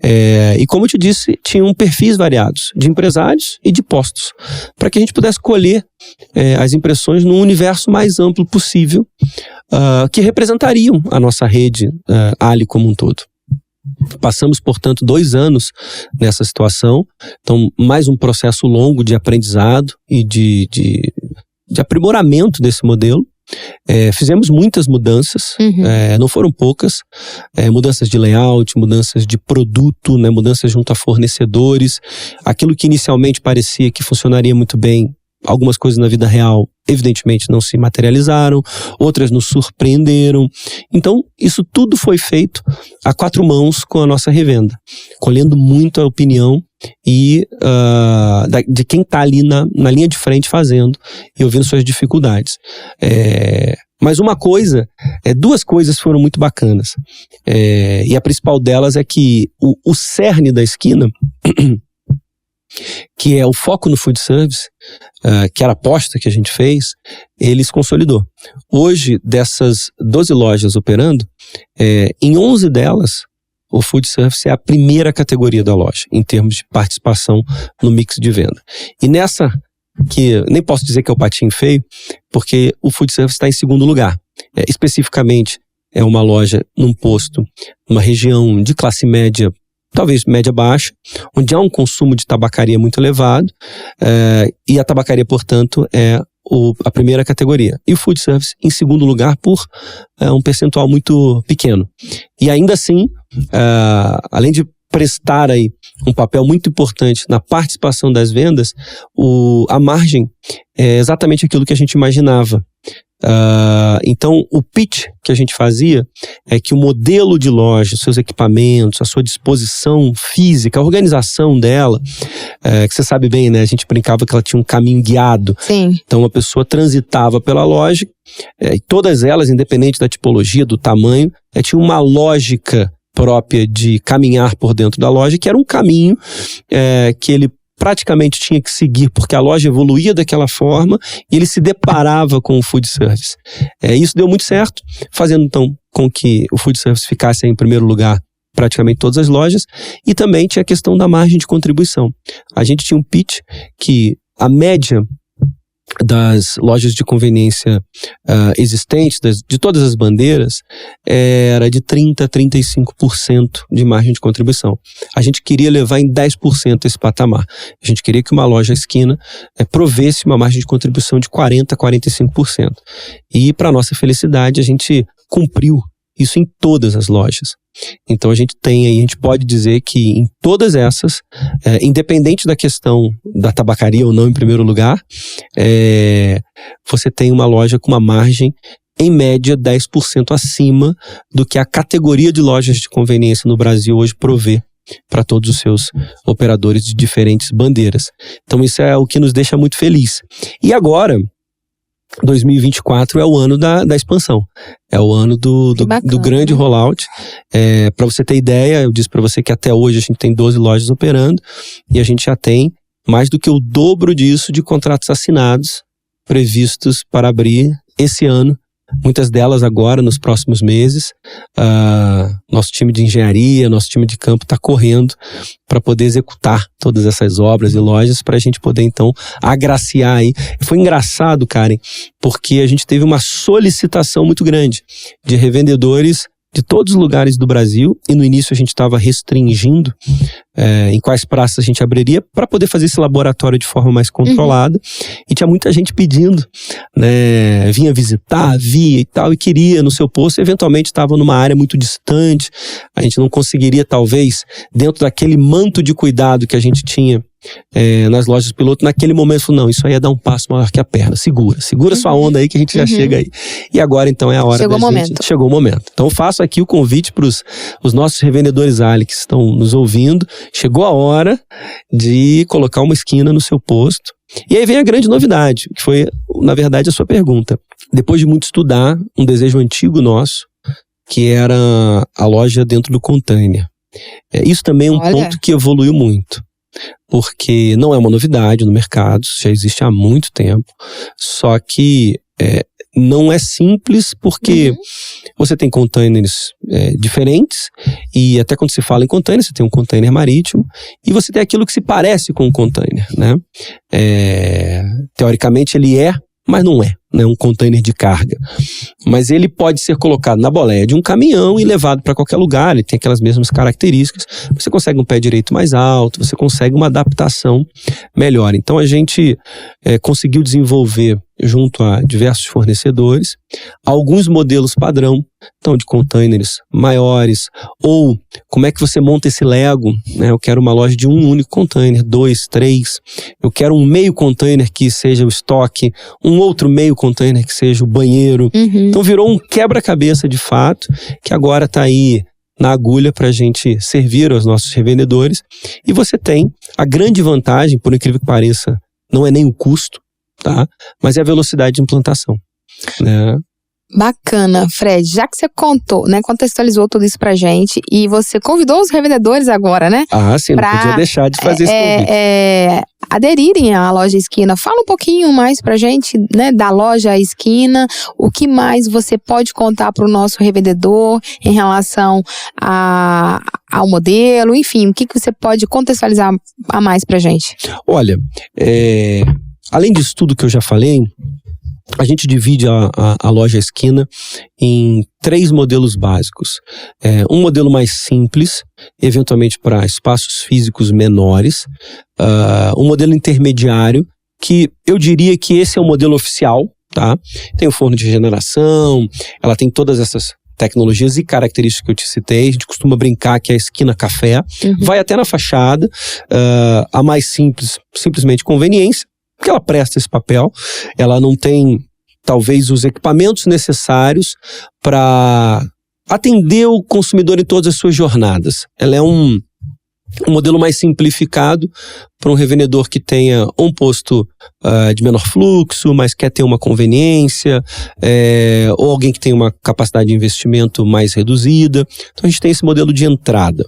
E como eu te disse, tinham perfis variados de empresários e de postos, para que a gente pudesse colher as impressões num universo mais amplo possível, que representariam a nossa rede Ali como um todo. Passamos, portanto, 2 anos nessa situação, então mais um processo longo de aprendizado e de aprimoramento desse modelo. Fizemos muitas mudanças, não foram poucas, mudanças de layout, mudanças de produto, né, mudanças junto a fornecedores. Aquilo que inicialmente parecia que funcionaria muito bem, algumas coisas na vida real evidentemente não se materializaram, outras nos surpreenderam. Então isso tudo foi feito a 4 mãos com a nossa revenda, colhendo muito a opinião e de quem está ali na linha de frente fazendo e ouvindo suas dificuldades. Mas uma coisa, 2 coisas foram muito bacanas, e a principal delas é que o cerne da esquina que é o foco no food service, que era a aposta que a gente fez, ele se consolidou. Hoje, dessas 12 lojas operando, em 11 delas, o food service é a primeira categoria da loja, em termos de participação no mix de venda. E nessa, que nem posso dizer que é o patinho feio, porque o food service está em segundo lugar. Especificamente, é uma loja num posto, numa região de classe média, talvez média baixa, onde há um consumo de tabacaria muito elevado, e a tabacaria, portanto, é a primeira categoria. E o food service em segundo lugar por um percentual muito pequeno. E ainda assim, além de prestar aí um papel muito importante na participação das vendas, a margem é exatamente aquilo que a gente imaginava. Então, o pitch que a gente fazia é que o modelo de loja, seus equipamentos, a sua disposição física, a organização dela, que você sabe bem, né? A gente brincava que ela tinha um caminho guiado. Sim. Então, a pessoa transitava pela loja, e todas elas, independente da tipologia, do tamanho, tinha uma lógica própria de caminhar por dentro da loja, que era um caminho que ele praticamente tinha que seguir, porque a loja evoluía daquela forma e ele se deparava com o food service. Isso deu muito certo, fazendo então com que o food service ficasse em primeiro lugar praticamente todas as lojas, e também tinha a questão da margem de contribuição. A gente tinha um pitch que a média das lojas de conveniência existentes, de todas as bandeiras, era de 30% a 35% de margem de contribuição. A gente queria levar em 10% esse patamar. A gente queria que uma loja esquina provesse uma margem de contribuição de 40% a 45%. E, para nossa felicidade, a gente cumpriu isso em todas as lojas. Então a gente pode dizer que em todas essas, independente da questão da tabacaria ou não em primeiro lugar, você tem uma loja com uma margem em média 10% acima do que a categoria de lojas de conveniência no Brasil hoje provê para todos os seus operadores de diferentes bandeiras. Então isso é o que nos deixa muito feliz. E agora, 2024 é o ano da expansão, é o ano do grande rollout. Para você ter ideia, eu disse para você que até hoje a gente tem 12 lojas operando e a gente já tem mais do que o dobro disso de contratos assinados previstos para abrir esse ano. Muitas delas agora, nos próximos meses. Nosso time de engenharia, nosso time de campo está correndo para poder executar todas essas obras e lojas para a gente poder, então, agraciar aí. Foi engraçado, Karen, porque a gente teve uma solicitação muito grande de revendedores de todos os lugares do Brasil, e no início a gente estava restringindo em quais praças a gente abriria para poder fazer esse laboratório de forma mais controlada. E tinha muita gente pedindo, né? Vinha visitar, via e tal, e queria no seu posto, eventualmente estava numa área muito distante, a gente não conseguiria talvez, dentro daquele manto de cuidado que a gente tinha nas lojas piloto, naquele momento falou, não, isso aí é dar um passo maior que a perna, segura sua onda aí que a gente já chega aí. E agora então é a hora chegou o momento. Então eu faço aqui o convite para os nossos revendedores Ali que estão nos ouvindo, chegou a hora de colocar uma esquina no seu posto. E aí vem a grande novidade, que foi, na verdade, a sua pergunta. Depois de muito estudar, um desejo antigo nosso, que era a loja dentro do container. Isso também é um ponto que evoluiu muito. Porque não é uma novidade no mercado, já existe há muito tempo, só que não é simples porque você tem containers diferentes, e até quando se fala em container, você tem um container marítimo e você tem aquilo que se parece com um container, né? Teoricamente ele mas não é um container de carga. Mas ele pode ser colocado na boleia de um caminhão e levado para qualquer lugar, ele tem aquelas mesmas características, você consegue um pé direito mais alto, você consegue uma adaptação melhor. Então a gente conseguiu desenvolver, junto a diversos fornecedores, alguns modelos padrão, então de containers maiores, ou como é que você monta esse Lego, né? Eu quero uma loja de um único container, 2, 3, eu quero um meio container que seja o estoque, um outro meio container que seja o banheiro. Então virou um quebra-cabeça de fato, que agora está aí na agulha para a gente servir aos nossos revendedores. E você tem a grande vantagem, por incrível que pareça, não é nem o custo, tá? Mas é a velocidade de implantação, né? Bacana, Fred. Já que você contou, né, contextualizou tudo isso pra gente e você convidou os revendedores agora, né? Sim, não podia deixar de fazer esse convite. Aderirem à Loja Esquina. Fala um pouquinho mais pra gente, né, da Loja Esquina. O que mais você pode contar pro nosso revendedor em relação ao modelo? Enfim, o que você pode contextualizar a mais pra gente? Olha, além disso tudo que eu já falei, a gente divide a Loja Esquina em 3 modelos básicos. Um modelo mais simples, eventualmente para espaços físicos menores. Um modelo intermediário, que eu diria que esse é o modelo oficial, tá? Tem o forno de regeneração, ela tem todas essas tecnologias e características que eu te citei. A gente costuma brincar que é a esquina café. Vai até na fachada. A mais simples, simplesmente conveniência, porque ela presta esse papel. Ela não tem, talvez, os equipamentos necessários para atender o consumidor em todas as suas jornadas. Ela é um modelo mais simplificado para um revendedor que tenha um posto de menor fluxo, mas quer ter uma conveniência, ou alguém que tem uma capacidade de investimento mais reduzida. Então a gente tem esse modelo de entrada,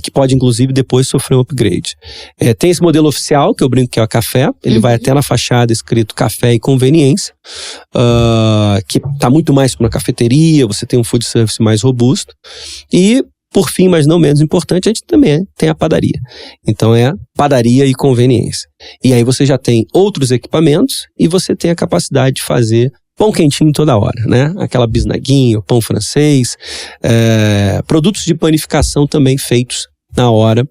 que pode inclusive depois sofrer um upgrade. Tem esse modelo oficial, que eu brinco que é o café, ele vai até na fachada escrito café e conveniência, que está muito mais para uma cafeteria, você tem um food service mais robusto. E por fim, mas não menos importante, a gente também tem a padaria. Então é padaria e conveniência. E aí você já tem outros equipamentos e você tem a capacidade de fazer pão quentinho toda hora, né? Aquela bisnaguinha, o pão francês, produtos de panificação também feitos na hora,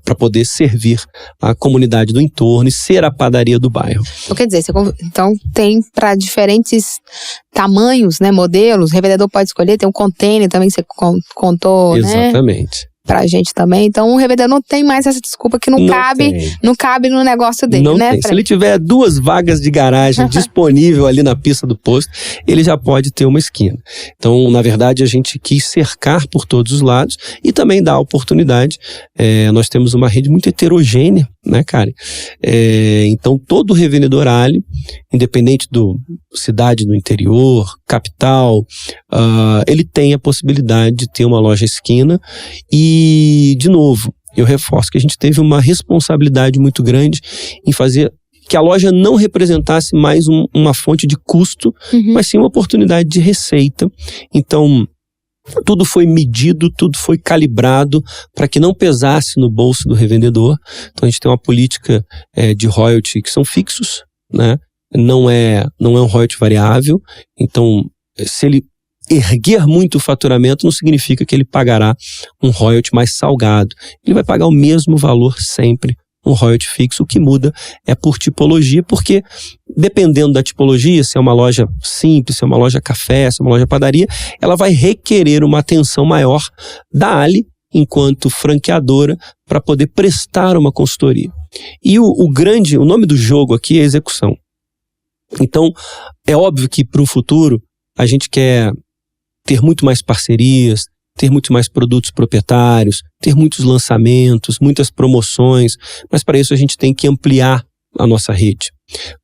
para poder servir a comunidade do entorno e ser a padaria do bairro. Então, quer dizer, então tem para diferentes tamanhos, né, modelos, o revendedor pode escolher, tem um container também que você contou, Exatamente. Né? Pra gente também. Então o revendedor não tem mais essa desculpa que não cabe no negócio dele, não né? Tem. Se ele tiver 2 vagas de garagem disponível ali na pista do posto, ele já pode ter uma esquina. Então, na verdade, a gente quis cercar por todos os lados e também dar oportunidade. Nós temos uma rede muito heterogênea, né, Karen? Então, todo revendedor Ali, independente do cidade no interior, capital, ele tem a possibilidade de ter uma loja esquina. E, de novo, eu reforço que a gente teve uma responsabilidade muito grande em fazer que a loja não representasse mais uma fonte de custo, mas sim uma oportunidade de receita. Então, tudo foi medido, tudo foi calibrado para que não pesasse no bolso do revendedor. Então, a gente tem uma política de royalty que são fixos, né? Não é um royalty variável. Então, se ele erguer muito o faturamento, não significa que ele pagará um royalty mais salgado. Ele vai pagar o mesmo valor sempre, um royalty fixo. O que muda é por tipologia, porque dependendo da tipologia, se é uma loja simples, se é uma loja café, se é uma loja padaria, ela vai requerer uma atenção maior da Ali, enquanto franqueadora, para poder prestar uma consultoria. E o nome do jogo aqui é execução. Então, é óbvio que para o futuro, a gente quer ter muito mais parcerias, ter muito mais produtos proprietários, ter muitos lançamentos, muitas promoções, mas para isso a gente tem que ampliar a nossa rede.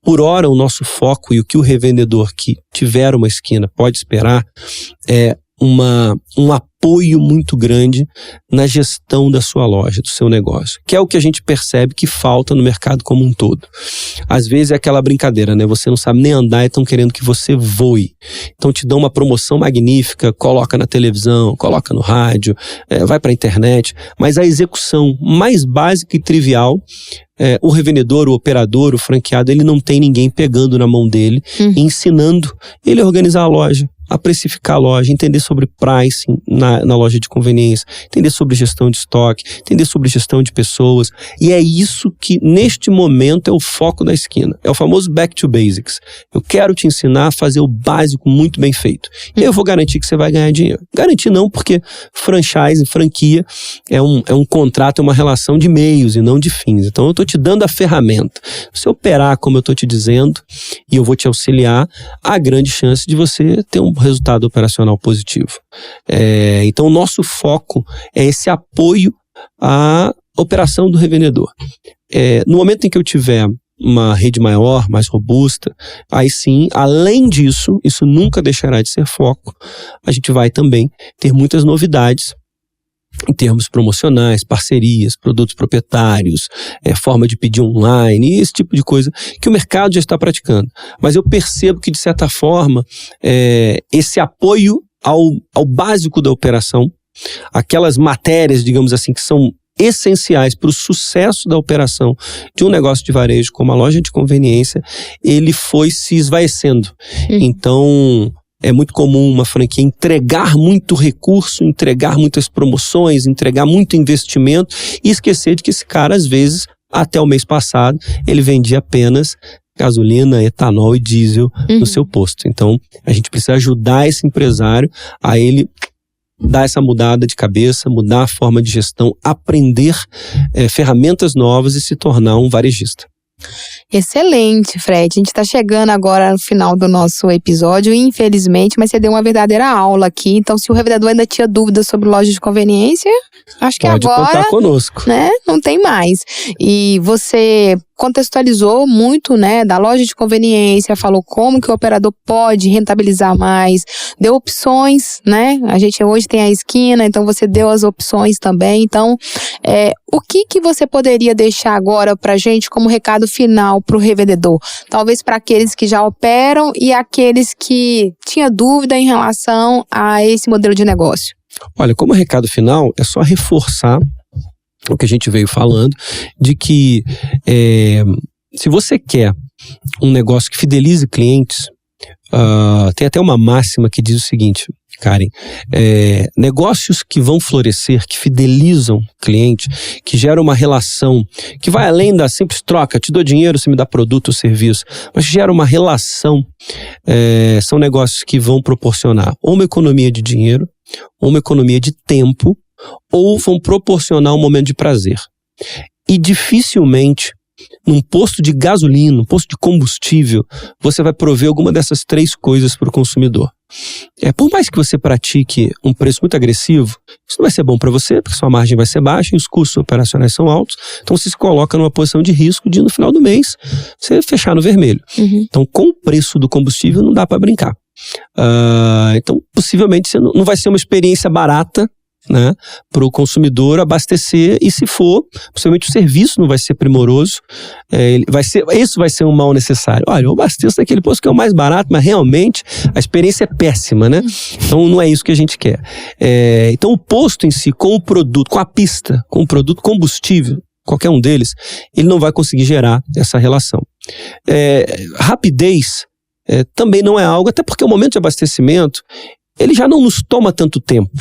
Por hora, o nosso foco e o que o revendedor que tiver uma esquina pode esperar é um apoio muito grande na gestão da sua loja, do seu negócio, que é o que a gente percebe que falta no mercado como um todo. Às vezes é aquela brincadeira, né? Você não sabe nem andar e estão querendo que você voe. Então te dão uma promoção magnífica, coloca na televisão, coloca no rádio, vai para a internet, mas a execução mais básica e trivial, o revendedor, o operador, o franqueado, ele não tem ninguém pegando na mão dele e ensinando ele a organizar a loja, a precificar a loja, entender sobre pricing na loja de conveniência, entender sobre gestão de estoque, entender sobre gestão de pessoas. E é isso que, neste momento, é o foco da esquina. É o famoso back to basics. Eu quero te ensinar a fazer o básico muito bem feito. E eu vou garantir que você vai ganhar dinheiro. Garantir não, porque franchise, franquia, é um contrato, é uma relação de meios e não de fins. Então, eu estou te dando a ferramenta. Se você operar como eu estou te dizendo, e eu vou te auxiliar, há grande chance de você ter um resultado operacional positivo. Então, o nosso foco é esse apoio à operação do revendedor. No momento em que eu tiver uma rede maior, mais robusta, aí sim, além disso, isso nunca deixará de ser foco, a gente vai também ter muitas novidades em termos promocionais, parcerias, produtos proprietários, forma de pedir online, esse tipo de coisa que o mercado já está praticando. Mas eu percebo que, de certa forma, esse apoio ao básico da operação, aquelas matérias, digamos assim, que são essenciais para o sucesso da operação de um negócio de varejo, como a loja de conveniência, ele foi se esvaecendo. Então, é muito comum uma franquia entregar muito recurso, entregar muitas promoções, entregar muito investimento e esquecer de que esse cara, às vezes, até o mês passado, ele vendia apenas gasolina, etanol e diesel no seu posto. Então, a gente precisa ajudar esse empresário a ele dar essa mudada de cabeça, mudar a forma de gestão, aprender ferramentas novas e se tornar um varejista. Excelente, Fred. A gente está chegando agora no final do nosso episódio, infelizmente, mas você deu uma verdadeira aula aqui. Então, se o revendedor ainda tinha dúvidas sobre loja de conveniência, acho que pode agora, contar conosco, né, não tem mais. E você contextualizou muito, né, da loja de conveniência, falou como que o operador pode rentabilizar mais, deu opções, né? A gente hoje tem a esquina, então você deu as opções também. Então, o que você poderia deixar agora pra gente como recado final pro revendedor? Talvez para aqueles que já operam e aqueles que tinham dúvida em relação a esse modelo de negócio. Olha, como recado final, é só reforçar o que a gente veio falando, de que se você quer um negócio que fidelize clientes, tem até uma máxima que diz o seguinte, Karen, negócios que vão florescer, que fidelizam cliente, que geram uma relação que vai além da simples troca, te dou dinheiro, você me dá produto ou serviço, mas gera uma relação, são negócios que vão proporcionar ou uma economia de dinheiro, ou uma economia de tempo, ou vão proporcionar um momento de prazer. E dificilmente, num posto de gasolina, num posto de combustível, você vai prover alguma dessas três coisas para o consumidor. Por mais que você pratique um preço muito agressivo, isso não vai ser bom para você, porque sua margem vai ser baixa e os custos operacionais são altos, então você se coloca numa posição de risco de, no final do mês, você fechar no vermelho. Então, com o preço do combustível, não dá para brincar. Então, possivelmente, você não vai ser uma experiência barata, né, para o consumidor abastecer, e se for, possivelmente o serviço não vai ser primoroso, isso vai ser um mal necessário. Olha, eu abasteço daquele posto que é o mais barato, mas realmente a experiência é péssima, né? Então não é isso que a gente quer. Então o posto em si, com o produto, com a pista, com o produto combustível, qualquer um deles, ele não vai conseguir gerar essa relação. Rapidez também não é algo, até porque o momento de abastecimento, ele já não nos toma tanto tempo.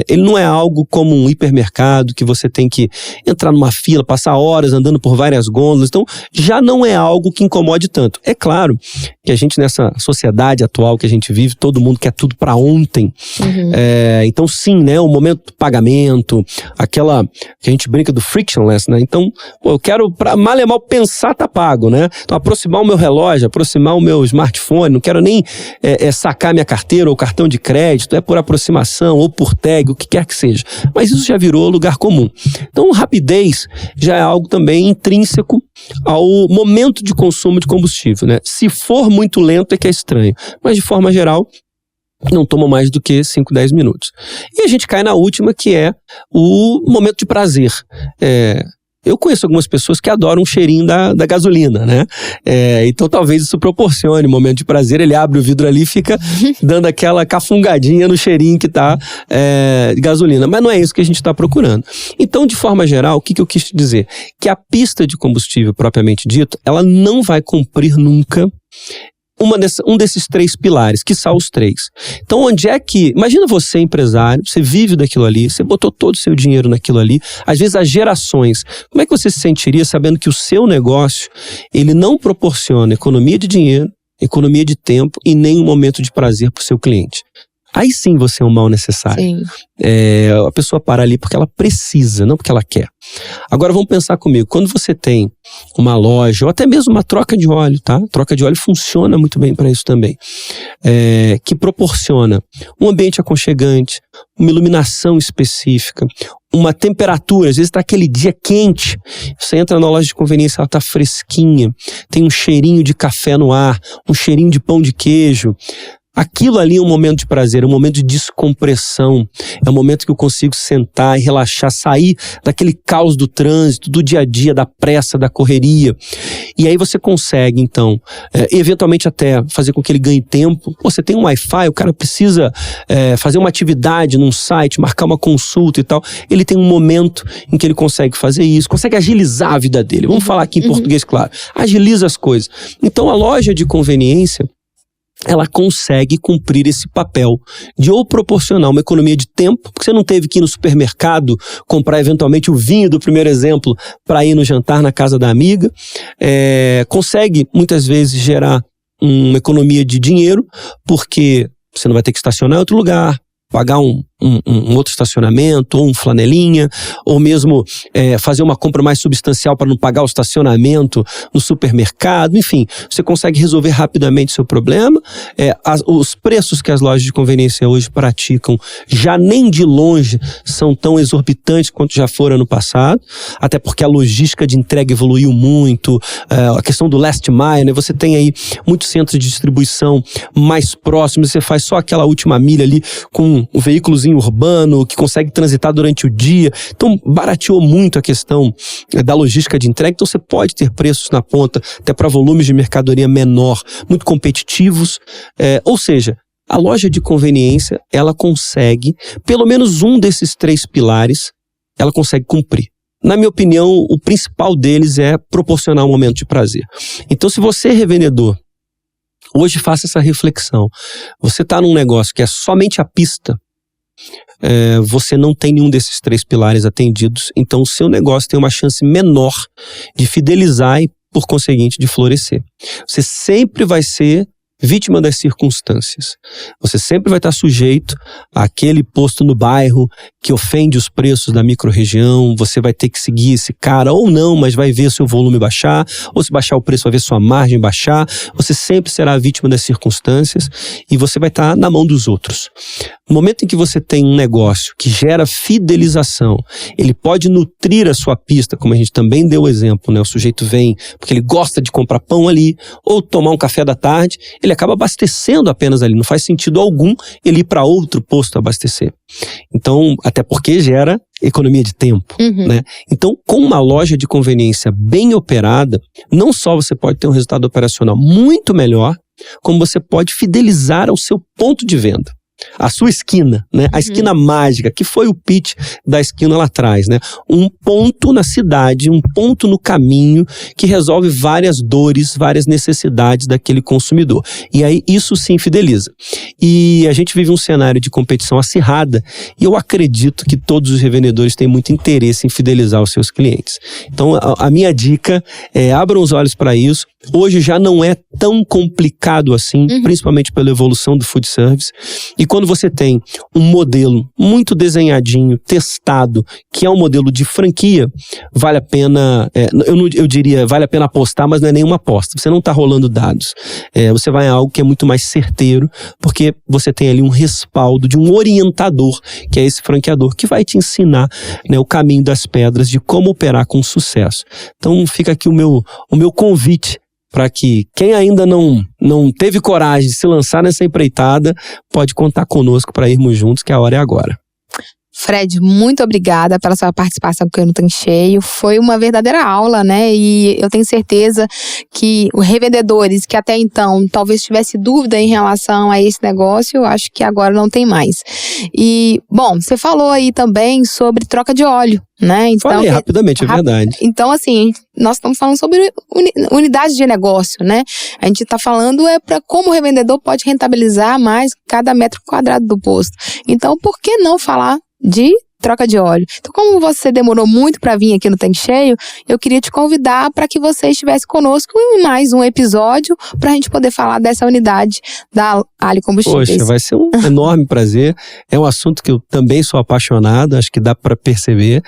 Ele não é algo como um hipermercado que você tem que entrar numa fila, passar horas andando por várias gôndolas. Então, já não é algo que incomode tanto. É claro que a gente, nessa sociedade atual que a gente vive, todo mundo quer tudo para ontem. Então, sim, né, o momento do pagamento, aquela que a gente brinca do frictionless, né? Então, eu quero, para mal e mal pensar, tá pago, né? Então, aproximar o meu relógio, aproximar o meu smartphone, não quero nem sacar minha carteira ou cartão de crédito, por aproximação ou por tela, o que quer que seja. Mas isso já virou lugar comum. Então, rapidez já é algo também intrínseco ao momento de consumo de combustível, né? Se for muito lento é que é estranho. Mas, de forma geral, não toma mais do que 5, 10 minutos. E a gente cai na última, que é o momento de prazer. Eu conheço algumas pessoas que adoram o cheirinho da gasolina, né? Então talvez isso proporcione um momento de prazer. Ele abre o vidro ali e fica dando aquela cafungadinha no cheirinho que tá de gasolina. Mas não é isso que a gente está procurando. Então, de forma geral, o que eu quis te dizer? Que a pista de combustível, propriamente dito, ela não vai cumprir nunca um desses três pilares, que são os três. Então, imagina você, empresário, você vive daquilo ali, você botou todo o seu dinheiro naquilo ali, às vezes as gerações. Como é que você se sentiria sabendo que o seu negócio, ele não proporciona economia de dinheiro, economia de tempo e nem um momento de prazer para o seu cliente? Aí sim você é um mal necessário. Sim. A pessoa para ali porque ela precisa, não porque ela quer. Agora vamos pensar comigo, quando você tem uma loja, ou até mesmo uma troca de óleo, tá? Troca de óleo funciona muito bem para isso também. Que proporciona um ambiente aconchegante, uma iluminação específica, uma temperatura, às vezes está aquele dia quente, você entra na loja de conveniência, ela está fresquinha, tem um cheirinho de café no ar, um cheirinho de pão de queijo. Aquilo ali é um momento de prazer, é um momento de descompressão, é um momento que eu consigo sentar e relaxar, sair daquele caos do trânsito, do dia a dia, da pressa, da correria. E aí você consegue, então, eventualmente até fazer com que ele ganhe tempo. Você tem um Wi-Fi, o cara precisa fazer uma atividade num site, marcar uma consulta e tal. Ele tem um momento em que ele consegue fazer isso, consegue agilizar a vida dele. Vamos falar aqui em português, claro. Agiliza as coisas. Então, a loja de conveniência, ela consegue cumprir esse papel de ou proporcionar uma economia de tempo, porque você não teve que ir no supermercado comprar eventualmente o vinho do primeiro exemplo para ir no jantar na casa da amiga, consegue muitas vezes gerar uma economia de dinheiro, porque você não vai ter que estacionar em outro lugar, pagar um outro estacionamento, ou um flanelinha, ou mesmo fazer uma compra mais substancial para não pagar o estacionamento no supermercado. Enfim, você consegue resolver rapidamente seu problema. Os preços que as lojas de conveniência hoje praticam já nem de longe são tão exorbitantes quanto já foram no passado, até porque a logística de entrega evoluiu muito, a questão do last mile, né? Você tem aí muitos centros de distribuição mais próximos, você faz só aquela última milha ali com um veículozinho urbano que consegue transitar durante o dia. Então, barateou muito a questão da logística de entrega. Então, você pode ter preços na ponta, até para volumes de mercadoria menor, muito competitivos. Ou seja, a loja de conveniência, ela consegue, pelo menos um desses 3 pilares, ela consegue cumprir. Na minha opinião, o principal deles é proporcionar um momento de prazer. Então, se você é revendedor, hoje faça essa reflexão. Você está num negócio que é somente a pista, você não tem nenhum desses 3 pilares atendidos, então o seu negócio tem uma chance menor de fidelizar e, por conseguinte, de florescer. Você sempre vai ser vítima das circunstâncias. Você sempre vai estar sujeito àquele posto no bairro que ofende os preços da micro-região. Você vai ter que seguir esse cara ou não, mas vai ver seu volume baixar, ou se baixar o preço vai ver sua margem baixar. Você sempre será vítima das circunstâncias e você vai estar na mão dos outros. No momento em que você tem um negócio que gera fidelização, ele pode nutrir a sua pista, como a gente também deu o exemplo, né? O sujeito vem porque ele gosta de comprar pão ali, ou tomar um café da tarde, ele acaba abastecendo apenas ali. Não faz sentido algum ele ir para outro posto abastecer. Então, até porque gera economia de tempo, né? Então, com uma loja de conveniência bem operada, não só você pode ter um resultado operacional muito melhor, como você pode fidelizar ao seu ponto de venda. A sua esquina, né? A esquina mágica, que foi o pitch da esquina lá atrás, né? Um ponto na cidade, um ponto no caminho que resolve várias dores, várias necessidades daquele consumidor. E aí isso sim fideliza. E a gente vive um cenário de competição acirrada e eu acredito que todos os revendedores têm muito interesse em fidelizar os seus clientes. Então a minha dica é abram os olhos para isso. Hoje já não é tão complicado assim, principalmente pela evolução do food service. E quando você tem um modelo muito desenhadinho, testado, que é um modelo de franquia, vale a pena, eu diria, vale a pena apostar, mas não é nenhuma aposta. Você não está rolando dados. Você vai a algo que é muito mais certeiro, porque você tem ali um respaldo de um orientador, que é esse franqueador, que vai te ensinar, né, o caminho das pedras de como operar com sucesso. Então fica aqui o meu convite para que quem ainda não teve coragem de se lançar nessa empreitada, pode contar conosco para irmos juntos, que a hora é agora. Fred, muito obrigada pela sua participação aqui no Tanque Cheio. Foi uma verdadeira aula, né? E eu tenho certeza que os revendedores que até então talvez tivesse dúvida em relação a esse negócio, eu acho que agora não tem mais. E, bom, você falou aí também sobre troca de óleo, né? Então, falei rapidamente, é verdade. Então, assim, nós estamos falando sobre unidade de negócio, né? A gente está falando para como o revendedor pode rentabilizar mais cada metro quadrado do posto. Então, por que não falar de troca de óleo? Então, como você demorou muito para vir aqui no Tanque Cheio, eu queria te convidar para que você estivesse conosco em mais um episódio para a gente poder falar dessa unidade da Ali Combustíveis. Poxa, vai ser um enorme prazer. É um assunto que eu também sou apaixonado, acho que dá para perceber.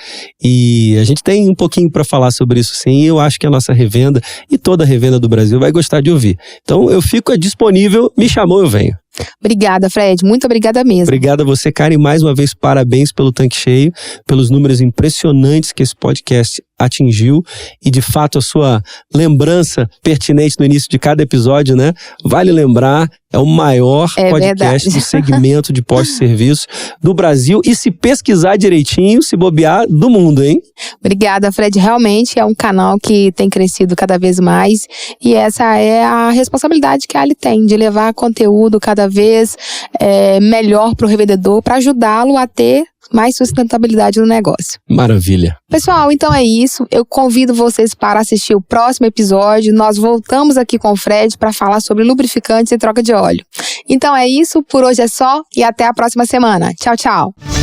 E a gente tem um pouquinho para falar sobre isso sim. E eu acho que a nossa revenda e toda a revenda do Brasil vai gostar de ouvir. Então, eu fico disponível, me chamou, eu venho. Obrigada, Fred. Muito obrigada mesmo. Obrigado a você, Karen. Mais uma vez, parabéns pelo Tanque Cheio, pelos números impressionantes que esse podcast atingiu e, de fato, a sua lembrança pertinente no início de cada episódio, né? Vale lembrar, é o maior podcast do segmento de postos-serviços do Brasil e, se pesquisar direitinho, se bobear, do mundo, hein? Obrigada, Fred. Realmente é um canal que tem crescido cada vez mais e essa é a responsabilidade que a Ali tem, de levar conteúdo cada vez melhor para o revendedor, para ajudá-lo a ter mais sustentabilidade no negócio. Maravilha. Pessoal, então é isso. Eu convido vocês para assistir o próximo episódio. Nós voltamos aqui com o Fred para falar sobre lubrificantes e troca de óleo. Então é isso, por hoje é só e até a próxima semana. Tchau, tchau.